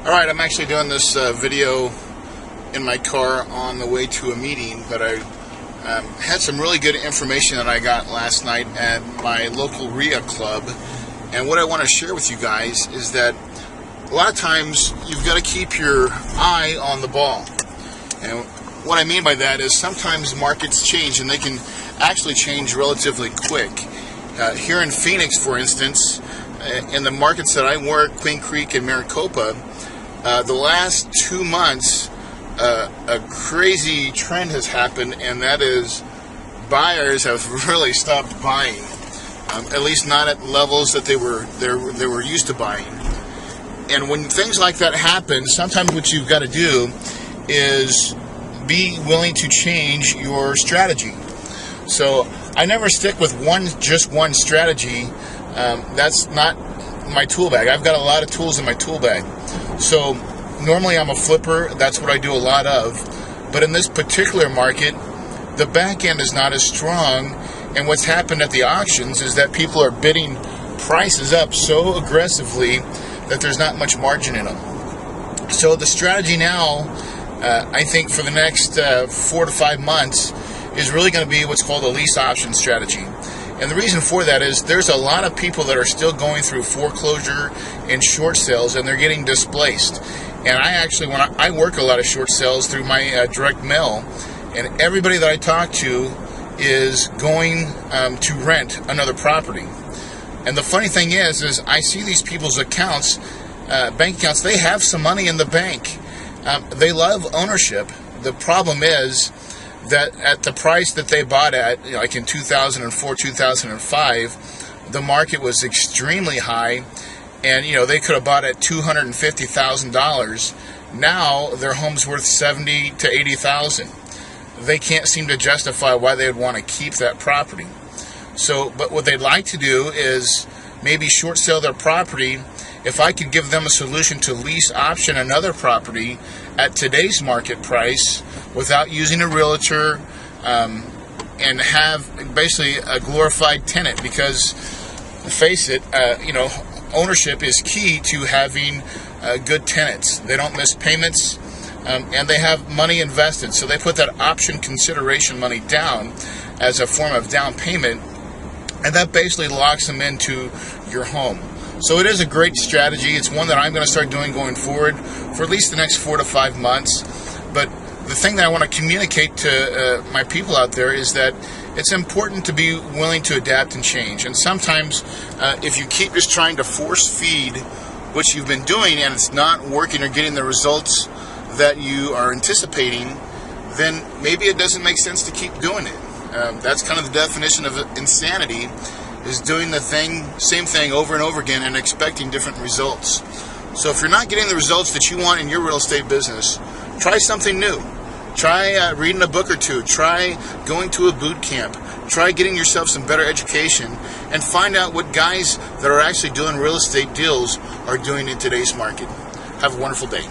Alright, I'm actually doing this video in my car on the way to a meeting, but I had some really good information that I got last night at my local RIA club, and what I want to share with you guys is that a lot of times you've got to keep your eye on the ball. And what I mean by that is sometimes markets change, and they can actually change relatively quick. Here in Phoenix, for instance, in the markets that I work, Queen Creek and Maricopa, the last 2 months, a crazy trend has happened, and that is buyers have really stopped buying, at least not at levels that they were used to buying. And when things like that happen, sometimes what you've got to do is be willing to change your strategy. So I never stick with just one strategy. That's not my tool bag. I've got a lot of tools in my tool bag. So normally I'm a flipper. That's what I do a lot of. But in this particular market, the back end is not as strong. And what's happened at the auctions is that people are bidding prices up so aggressively that there's not much margin in them. So the strategy now, I think for the next 4 to 5 months, is really going to be what's called a lease option strategy. And the reason for that is there's a lot of people that are still going through foreclosure and short sales, and they're getting displaced. And I actually, when I work a lot of short sales through my direct mail, and everybody that I talk to is going to rent another property. And the funny thing is I see these people's accounts, bank accounts, they have some money in the bank. They love ownership. The problem is that at the price that they bought at, like in 2004, 2005, the market was extremely high, and they could have bought at $250,000. Now their home's worth $70,000 to $80,000. They can't seem to justify why they would want to keep that property. So, but what they'd like to do is maybe short sell their property. If I could give them a solution to lease option another property at today's market price without using a realtor, and have basically a glorified tenant, because face it, ownership is key to having good tenants. They don't miss payments, and they have money invested, so they put that option consideration money down as a form of down payment, and that basically locks them into your home. So it is a great strategy. It's one that I'm going to start doing going forward for at least the next 4 to 5 months. But the thing that I want to communicate to my people out there is that it's important to be willing to adapt and change. And sometimes if you keep just trying to force feed what you've been doing and it's not working or getting the results that you are anticipating, then maybe it doesn't make sense to keep doing it. That's kind of the definition of insanity, is doing the same thing over and over again and expecting different results. So if you're not getting the results that you want in your real estate business, try something new. Try reading a book or two. Try going to a boot camp. Try getting yourself some better education, and find out what guys that are actually doing real estate deals are doing in today's market. Have a wonderful day.